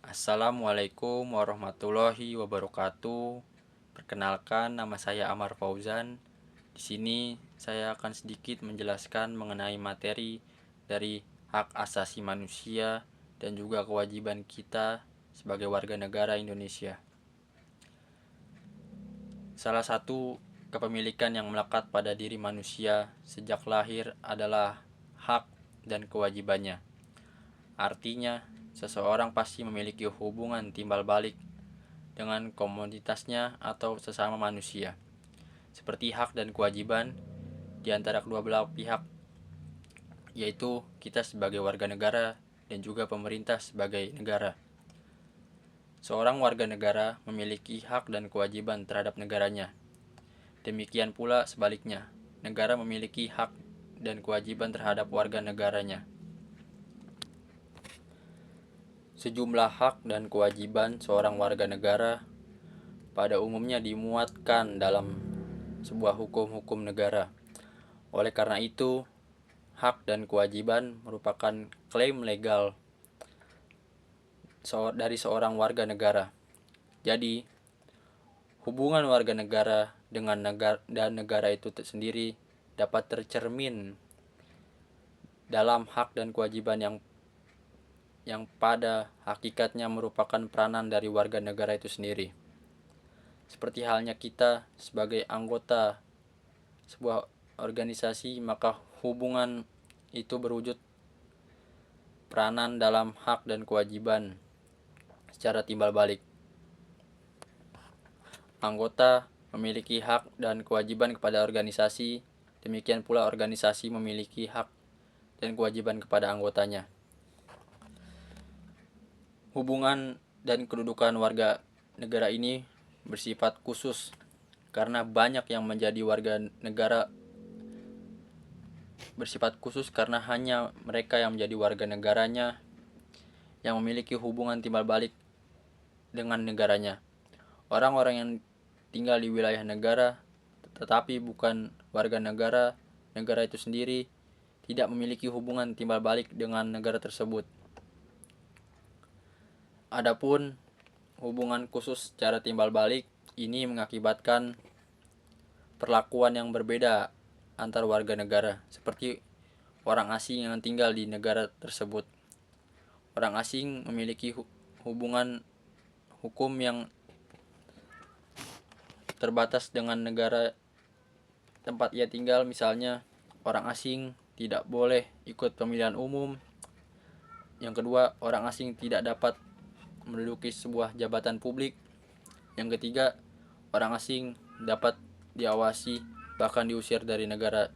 Assalamualaikum warahmatullahi wabarakatuh. Perkenalkan, nama saya Amar Fauzan. Di sini saya akan sedikit menjelaskan mengenai materi dari hak asasi manusia dan juga kewajiban kita sebagai warga negara Indonesia. Salah satu kepemilikan yang melekat pada diri manusia sejak lahir adalah hak dan kewajibannya. Artinya, seseorang pasti memiliki hubungan timbal balik dengan komunitasnya atau sesama manusia, seperti hak dan kewajiban di antara kedua belah pihak, yaitu kita sebagai warga negara dan juga pemerintah sebagai negara. Seorang warga negara memiliki hak dan kewajiban terhadap negaranya. Demikian pula sebaliknya, negara memiliki hak dan kewajiban terhadap warga negaranya. Sejumlah hak dan kewajiban seorang warga negara pada umumnya dimuatkan dalam sebuah hukum-hukum negara. Oleh karena itu, hak dan kewajiban merupakan klaim legal dari seorang warga negara. Jadi, hubungan warga negara dengan negara itu sendiri dapat tercermin dalam hak dan kewajiban yang pada hakikatnya merupakan peranan dari warga negara itu sendiri. Seperti halnya kita sebagai anggota sebuah organisasi, maka hubungan itu berwujud peranan dalam hak dan kewajiban secara timbal balik. Anggota memiliki hak dan kewajiban kepada organisasi, demikian pula organisasi memiliki hak dan kewajiban kepada anggotanya. Hubungan dan kedudukan warga negara ini bersifat khusus karena banyak yang menjadi warga negara bersifat khusus karena hanya mereka yang menjadi warga negaranya yang memiliki hubungan timbal balik dengan negaranya. Orang-orang yang tinggal di wilayah negara tetapi bukan warga negara itu sendiri tidak memiliki hubungan timbal balik dengan negara tersebut. Adapun hubungan khusus secara timbal balik ini mengakibatkan perlakuan yang berbeda antar warga negara, seperti orang asing yang tinggal di negara tersebut. Orang asing memiliki hubungan hukum yang terbatas dengan negara tempat ia tinggal. Misalnya, orang asing tidak boleh ikut pemilihan umum. Yang kedua, orang asing tidak dapat menduduki sebuah jabatan publik. Yang ketiga, orang asing dapat diawasi bahkan diusir dari negara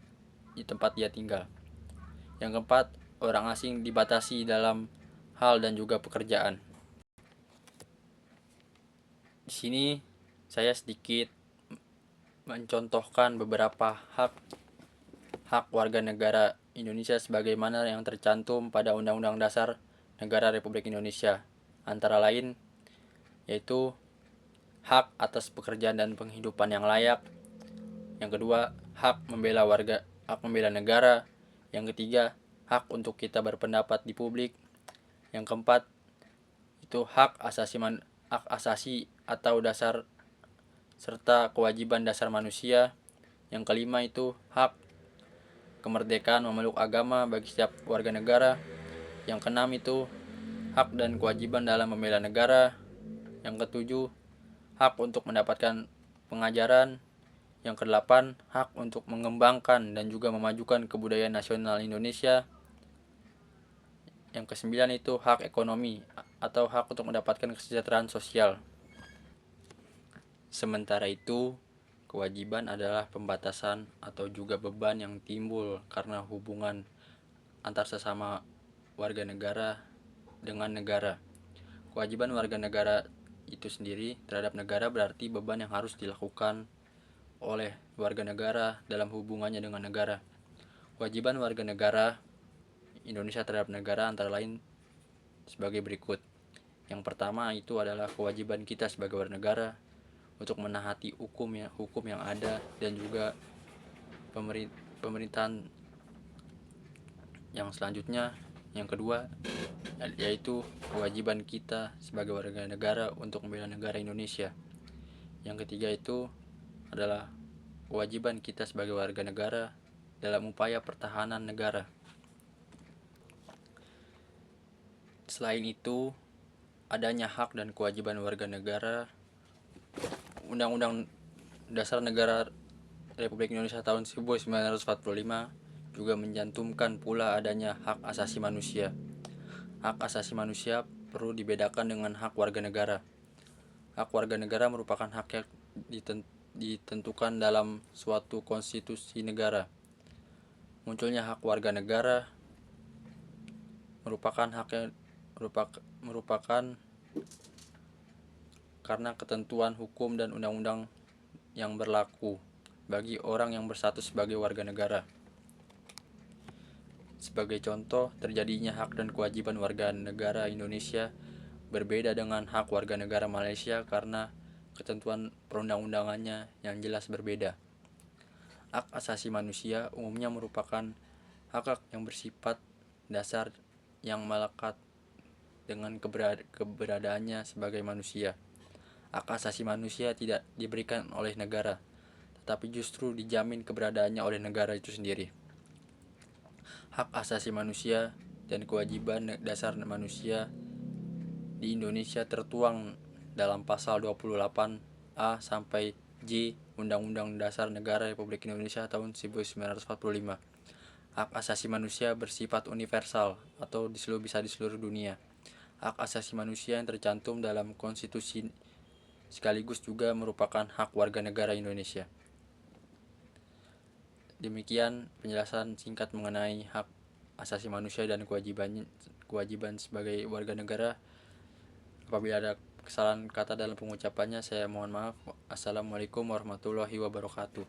di tempat ia tinggal. Yang keempat, orang asing dibatasi dalam hal dan juga pekerjaan. Di sini saya sedikit mencontohkan beberapa hak warga negara Indonesia sebagaimana yang tercantum pada Undang-Undang Dasar Negara Republik Indonesia. Antara lain yaitu hak atas pekerjaan dan penghidupan yang layak. Yang kedua, hak membela negara. Yang ketiga, hak untuk kita berpendapat di publik. Yang keempat, itu hak asasi atau dasar serta kewajiban dasar manusia. Yang kelima itu hak kemerdekaan memeluk agama bagi setiap warga negara. Yang keenam itu hak dan kewajiban dalam membela negara. Yang ketujuh, hak untuk mendapatkan pengajaran. Yang kedelapan, hak untuk mengembangkan dan juga memajukan kebudayaan nasional Indonesia. Yang kesembilan itu hak ekonomi atau hak untuk mendapatkan kesejahteraan sosial. Sementara itu, kewajiban adalah pembatasan atau juga beban yang timbul karena hubungan antar sesama warga negara dengan negara. Kewajiban warga negara itu sendiri terhadap negara berarti beban yang harus dilakukan oleh warga negara dalam hubungannya dengan negara. Kewajiban warga negara Indonesia terhadap negara antara lain sebagai berikut. Yang pertama itu adalah kewajiban kita sebagai warga negara untuk menaati hukum yang ada dan juga pemerintahan. Yang selanjutnya Yang kedua yaitu kewajiban kita sebagai warga negara untuk membela negara Indonesia. Yang ketiga itu adalah kewajiban kita sebagai warga negara dalam upaya pertahanan negara. Selain itu, adanya hak dan kewajiban warga negara, Undang-Undang Dasar Negara Republik Indonesia tahun 1945 juga mencantumkan pula adanya hak asasi manusia. Hak asasi manusia perlu dibedakan dengan hak warga negara. Hak warga negara merupakan hak yang ditentukan dalam suatu konstitusi negara. Munculnya hak warga negara merupakan karena ketentuan hukum dan undang-undang yang berlaku bagi orang yang berstatus sebagai warga negara. Sebagai contoh, terjadinya hak dan kewajiban warga negara Indonesia berbeda dengan hak warga negara Malaysia karena ketentuan perundang-undangannya yang jelas berbeda. Hak asasi manusia umumnya merupakan hak yang bersifat dasar yang melekat dengan keberadaannya sebagai manusia. Hak asasi manusia tidak diberikan oleh negara, tetapi justru dijamin keberadaannya oleh negara itu sendiri. Hak asasi manusia dan kewajiban dasar manusia di Indonesia tertuang dalam pasal 28A sampai J Undang-Undang Dasar Negara Republik Indonesia tahun 1945. Hak asasi manusia bersifat universal atau bisa di seluruh dunia. Hak asasi manusia yang tercantum dalam konstitusi sekaligus juga merupakan hak warga negara Indonesia. Demikian penjelasan singkat mengenai hak asasi manusia dan kewajiban sebagai warga negara. Apabila ada kesalahan kata dalam pengucapannya, saya mohon maaf. Assalamualaikum warahmatullahi wabarakatuh.